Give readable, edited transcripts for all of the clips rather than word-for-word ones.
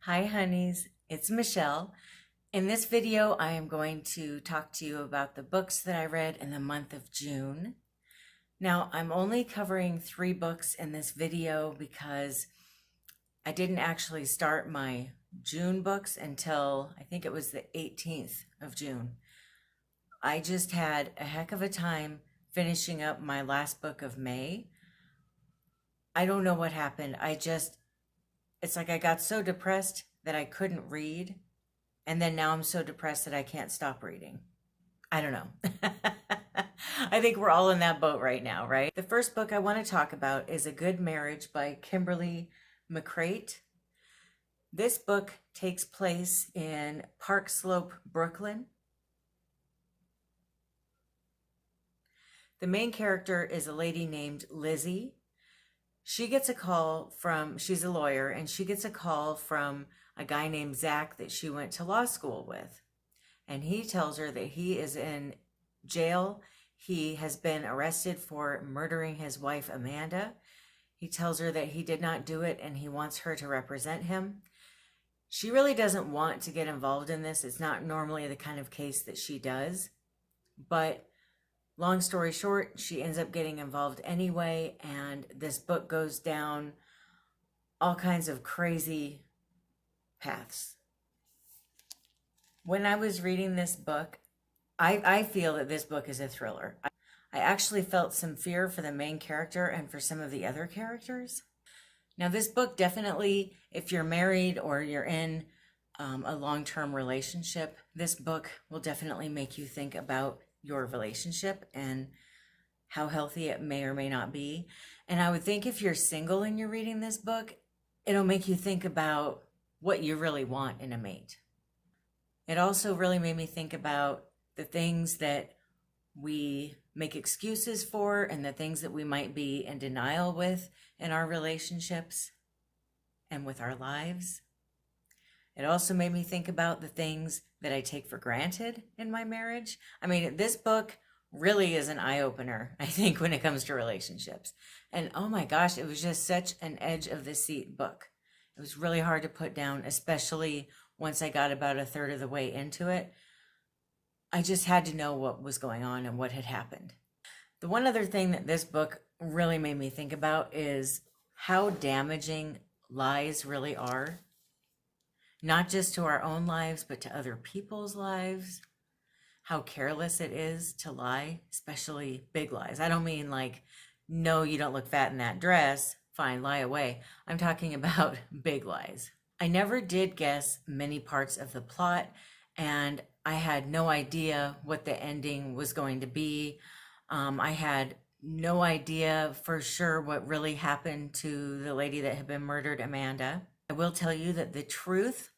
Hi honeys, it's Michelle. In this video, I am going to talk to you about the books that I read in the month of June. Now, I'm only covering 3 books in this video because I didn't actually start my June books until I think it was the 18th of June. I just had a heck of a time finishing up my last book of May. I don't know what happened. It's like I got so depressed that I couldn't read. And then now I'm so depressed that I can't stop reading. I don't know. I think we're all in that boat right now, right? The first book I want to talk about is A Good Marriage by Kimberly McCreight. This book takes place in Park Slope, Brooklyn. The main character is a lady named Lizzie. She gets a call she's a lawyer, and she gets a call from a guy named Zach that she went to law school with. And he tells her that he is in jail. He has been arrested for murdering his wife, Amanda. He tells her that he did not do it and he wants her to represent him. She really doesn't want to get involved in this. It's not normally the kind of case that she does, but long story short, she ends up getting involved anyway, and this book goes down all kinds of crazy paths. When I was reading this book, I feel that this book is a thriller. I actually felt some fear for the main character and for some of the other characters. Now, this book definitely, if you're married or you're in a long-term relationship, this book will definitely make you think about your relationship and how healthy it may or may not be. And I would think if you're single and you're reading this book, it'll make you think about what you really want in a mate. It also really made me think about the things that we make excuses for and the things that we might be in denial with in our relationships and with our lives. It also made me think about the things that I take for granted in my marriage. I mean, this book really is an eye-opener, I think, when it comes to relationships. And oh my gosh, it was just such an edge of the seat book. It was really hard to put down, especially once I got about a third of the way into it. I just had to know what was going on and what had happened. The one other thing that this book really made me think about is how damaging lies really are. Not just to our own lives, but to other people's lives. How careless it is to lie, especially big lies. I don't mean like, no, you don't look fat in that dress. Fine, lie away. I'm talking about big lies. I never did guess many parts of the plot, and I had no idea what the ending was going to be. I had no idea for sure what really happened to the lady that had been murdered, Amanda. I will tell you that the truth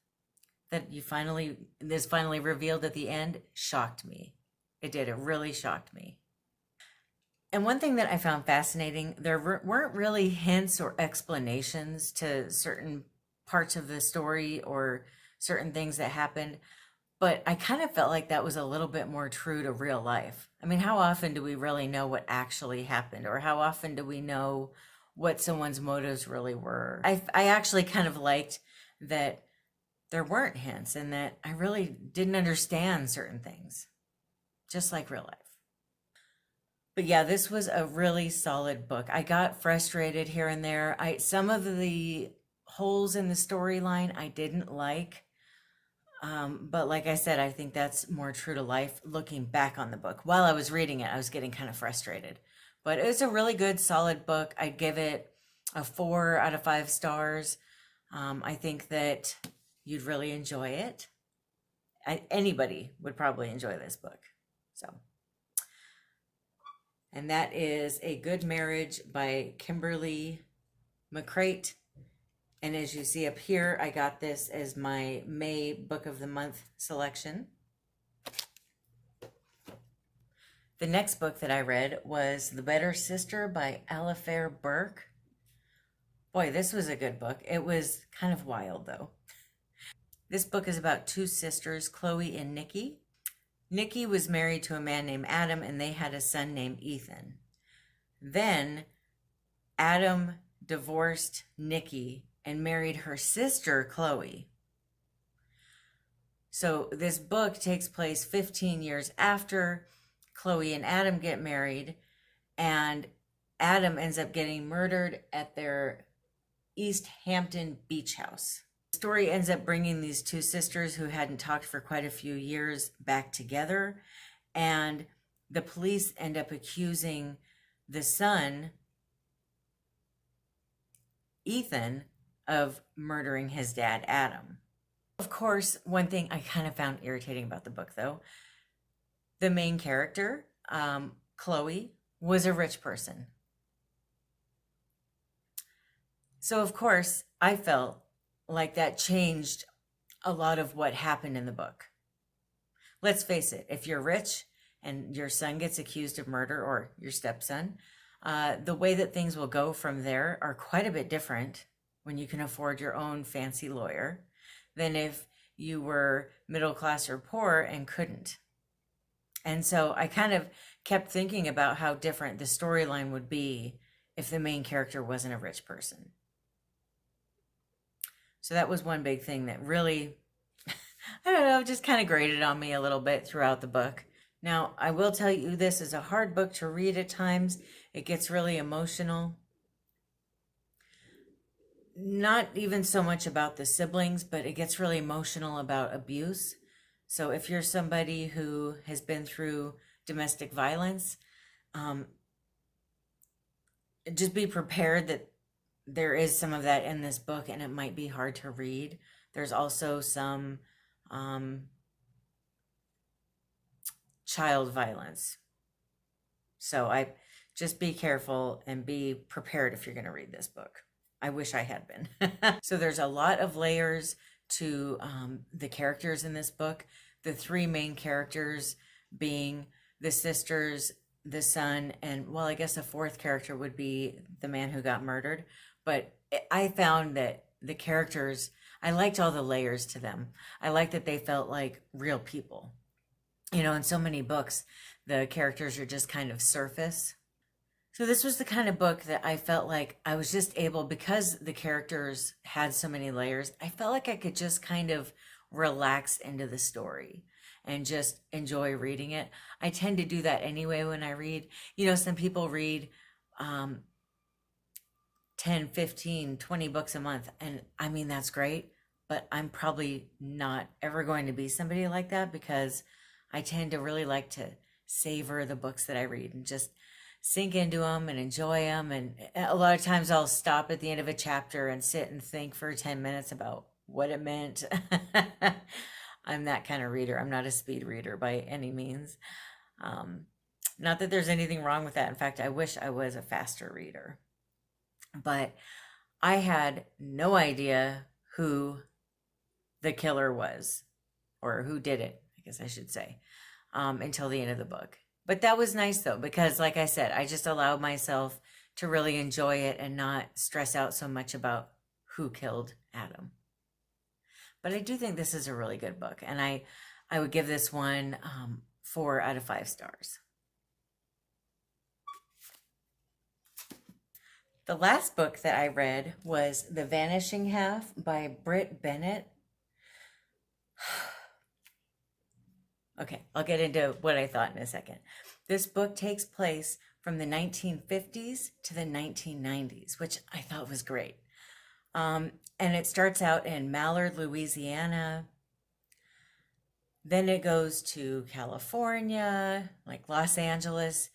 that is finally revealed at the end shocked me. It did. It really shocked me. And one thing that I found fascinating, there weren't really hints or explanations to certain parts of the story or certain things that happened, but I kind of felt like that was a little bit more true to real life. I mean, how often do we really know what actually happened, or how often do we know what someone's motives really were? I actually kind of liked that there weren't hints and that I really didn't understand certain things, just like real life. But yeah, this was a really solid book. I got frustrated here and there. Some of the holes in the storyline I didn't like. But like I said, I think that's more true to life looking back on the book. While I was reading it, I was getting kind of frustrated. But it's a really good, solid book. I'd give it a 4 out of 5 stars. I think that you'd really enjoy it. Anybody would probably enjoy this book. And that is A Good Marriage by Kimberly McCreight. And as you see up here, I got this as my May Book of the Month selection. The next book that I read was The Better Sister by Alafair Burke. Boy, this was a good book. It was kind of wild, though. This book is about 2 sisters, Chloe and Nikki. Nikki was married to a man named Adam, and they had a son named Ethan. Then Adam divorced Nikki and married her sister, Chloe. So this book takes place 15 years after Chloe and Adam get married, and Adam ends up getting murdered at their East Hampton beach house. The story ends up bringing these two sisters who hadn't talked for quite a few years back together, and the police end up accusing the son, Ethan, of murdering his dad, Adam. Of course, one thing I kind of found irritating about the book, though, the main character, Chloe, was a rich person. So, of course, I felt like that changed a lot of what happened in the book. Let's face it, if you're rich and your son gets accused of murder, or your stepson, the way that things will go from there are quite a bit different when you can afford your own fancy lawyer than if you were middle class or poor and couldn't. And so I kind of kept thinking about how different the storyline would be if the main character wasn't a rich person. So that was one big thing that really, I don't know, just kind of grated on me a little bit throughout the book. Now, I will tell you, this is a hard book to read at times. It gets really emotional. Not even so much about the siblings, but it gets really emotional about abuse. So if you're somebody who has been through domestic violence, just be prepared that there is some of that in this book, and it might be hard to read. There's also some child violence. So I just be careful and be prepared if you're going to read this book. I wish I had been. So there's a lot of layers to the characters in this book. The three main characters being the sisters, the son, and, well, I guess a fourth character would be the man who got murdered. But I found that the characters, I liked all the layers to them. I liked that they felt like real people. You know, in so many books, the characters are just kind of surface. So this was the kind of book that I felt like I was just able, because the characters had so many layers, I felt like I could just kind of relax into the story and just enjoy reading it. I tend to do that anyway when I read. You know, some people read 10, 15, 20 books a month, and I mean, that's great, but I'm probably not ever going to be somebody like that, because I tend to really like to savor the books that I read and just sink into them and enjoy them. And a lot of times I'll stop at the end of a chapter and sit and think for 10 minutes about what it meant. I'm that kind of reader. I'm not a speed reader by any means. Not that there's anything wrong with that. In fact, I wish I was a faster reader. But I had no idea who the killer was, or who did it, I guess I should say, until the end of the book. But that was nice, though, because like I said, I just allowed myself to really enjoy it and not stress out so much about who killed Adam. But I do think this is a really good book, and I would give this one 4 out of 5 stars. The last book that I read was The Vanishing Half by Bennett. Okay, I'll get into what I thought in a second. This book takes place from the 1950s to the 1990s, which I thought was great. And it starts out in Mallard, Louisiana. Then it goes to California, like Los Angeles.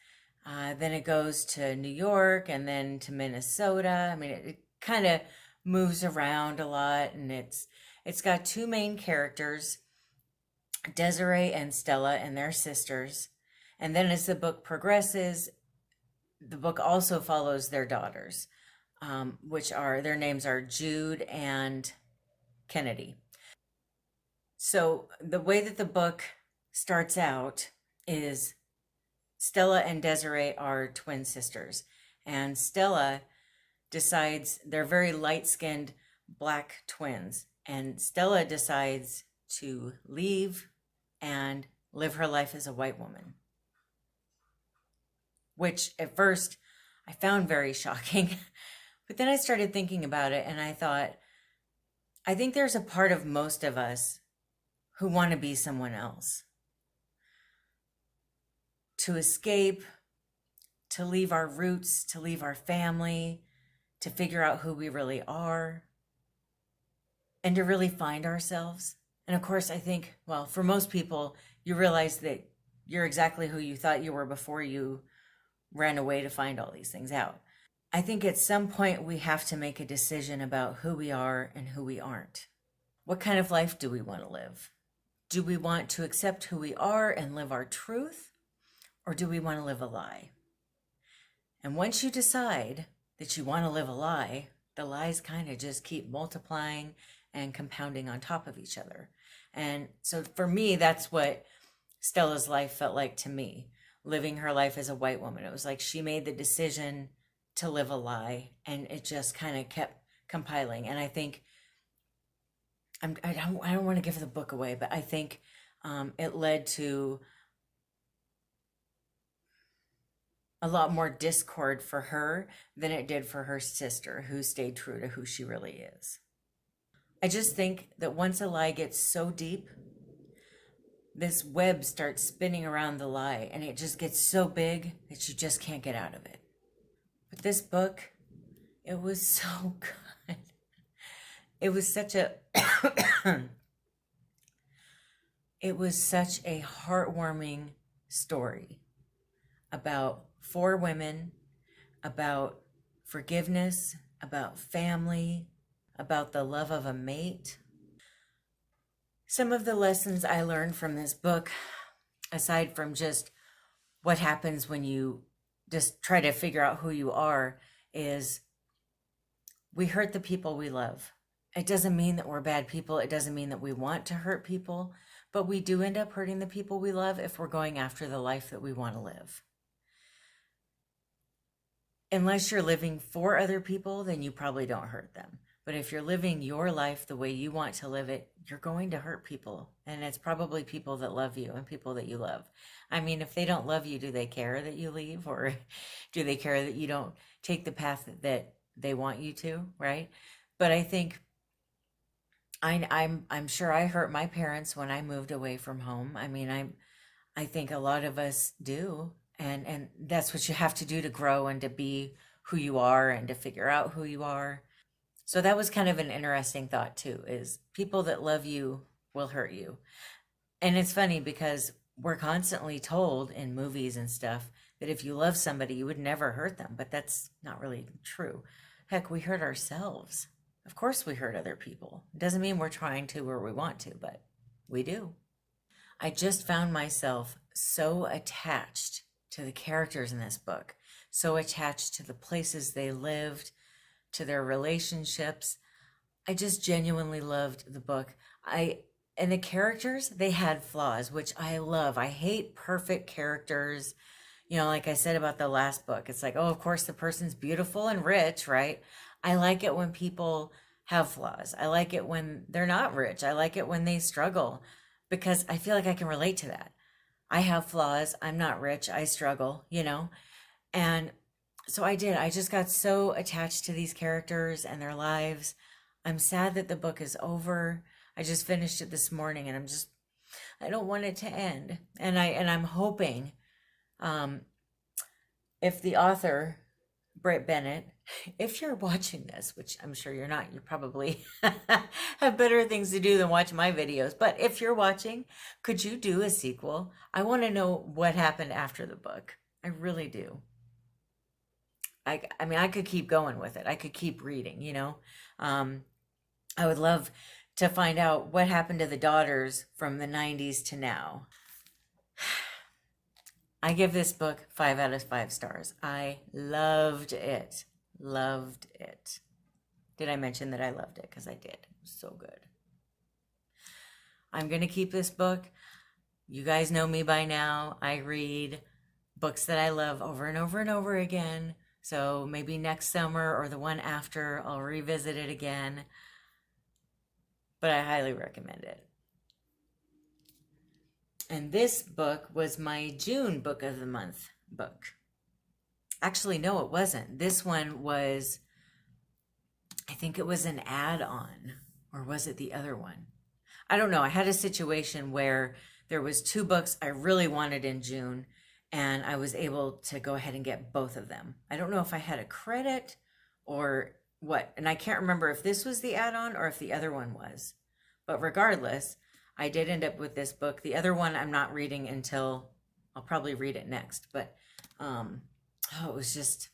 Then it goes to New York, and then to Minnesota. I mean, it kind of moves around a lot, and it's got 2 main characters, Desiree and Stella, and their sisters. And then as the book progresses, the book also follows their daughters, which are, their names are Jude and Kennedy. So the way that the book starts out is Stella and Desiree are twin sisters, and Stella decides, they're very light-skinned black twins, and Stella decides to leave and live her life as a white woman, which at first I found very shocking. But then I started thinking about it, and I thought, I think there's a part of most of us who want to be someone else, to escape, to leave our roots, to leave our family, to figure out who we really are, and to really find ourselves. And of course, I think, well, for most people, you realize that you're exactly who you thought you were before you ran away to find all these things out. I think at some point we have to make a decision about who we are and who we aren't. What kind of life do we want to live? Do we want to accept who we are and live our truth? Or do we want to live a lie? And once you decide that you want to live a lie, the lies kind of just keep multiplying and compounding on top of each other. And so for me, that's what Stella's life felt like to me, living her life as a white woman. It was like she made the decision to live a lie, and it just kind of kept compiling. And I think, I don't want to give the book away, but I think it led to a lot more discord for her than it did for her sister, who stayed true to who she really is. I just think that once a lie gets so deep, this web starts spinning around the lie, and it just gets so big that you just can't get out of it. But this book, it was so good. It was such a it was such a heartwarming story about 4 women, about forgiveness, about family, about the love of a mate. Some of the lessons I learned from this book, aside from just what happens when you just try to figure out who you are, is we hurt the people we love. It doesn't mean that we're bad people. It doesn't mean that we want to hurt people, but we do end up hurting the people we love if we're going after the life that we want to live. Unless you're living for other people, then you probably don't hurt them. But if you're living your life the way you want to live it, you're going to hurt people. And it's probably people that love you and people that you love. I mean, if they don't love you, do they care that you leave? Or do they care that you don't take the path that they want you to, right? But I think I'm sure I hurt my parents when I moved away from home. I mean, I think a lot of us do. And that's what you have to do to grow and to be who you are and to figure out who you are. So that was kind of an interesting thought too, is people that love you will hurt you. And it's funny because we're constantly told in movies and stuff that if you love somebody, you would never hurt them. But that's not really true. Heck, we hurt ourselves. Of course we hurt other people. It doesn't mean we're trying to or we want to, but we do. I just found myself so attached to the characters in this book, so attached to the places they lived, to their relationships. I just genuinely loved the book. And the characters, they had flaws, which I love. I hate perfect characters. You know, like I said about the last book, it's like, oh, of course the person's beautiful and rich, right? I like it when people have flaws. I like it when they're not rich. I like it when they struggle, because I feel like I can relate to that. I have flaws. I'm not rich. I struggle, you know? And so I did. I just got so attached to these characters and their lives. I'm sad that the book is over. I just finished it this morning, and I don't want it to end. And I'm hoping, if the author, Bennett, if you're watching this, which I'm sure you're not, you probably have better things to do than watch my videos. But if you're watching, could you do a sequel? I want to know what happened after the book. I really do. I mean, I could keep going with it. I could keep reading, you know. I would love to find out what happened to the daughters from the 90s to now. I give this book 5 out of 5 stars. I loved it. Loved it. Did I mention that I loved it? Because I did. It was so good. I'm going to keep this book. You guys know me by now. I read books that I love over and over and over again. So maybe next summer or the one after, I'll revisit it again. But I highly recommend it. And this book was my June Book of the Month book. Actually, no, it wasn't. This one was, I think it was an add-on. Or was it the other one? I don't know. I had a situation where there was 2 books I really wanted in June, and I was able to go ahead and get both of them. I don't know if I had a credit or what, and I can't remember if this was the add-on or if the other one was. But regardless, I did end up with this book. The other one I'm not reading until I'll probably read it next. But it was just,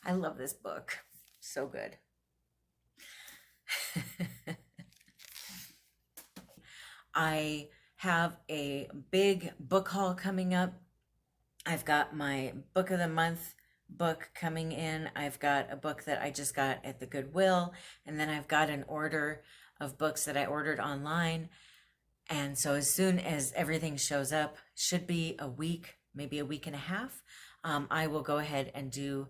I love this book. So good. I have a big book haul coming up. I've got my book of the month book coming in. I've got a book that I just got at the Goodwill, and then I've got an order of books that I ordered online. And so as soon as everything shows up, should be a week, maybe a week and a half, I will go ahead and do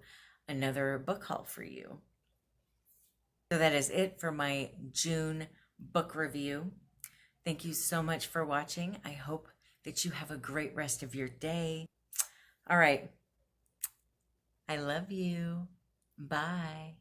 another book haul for you. So that is it for my June book review. Thank you so much for watching. I hope that you have a great rest of your day. All right. I love you. Bye.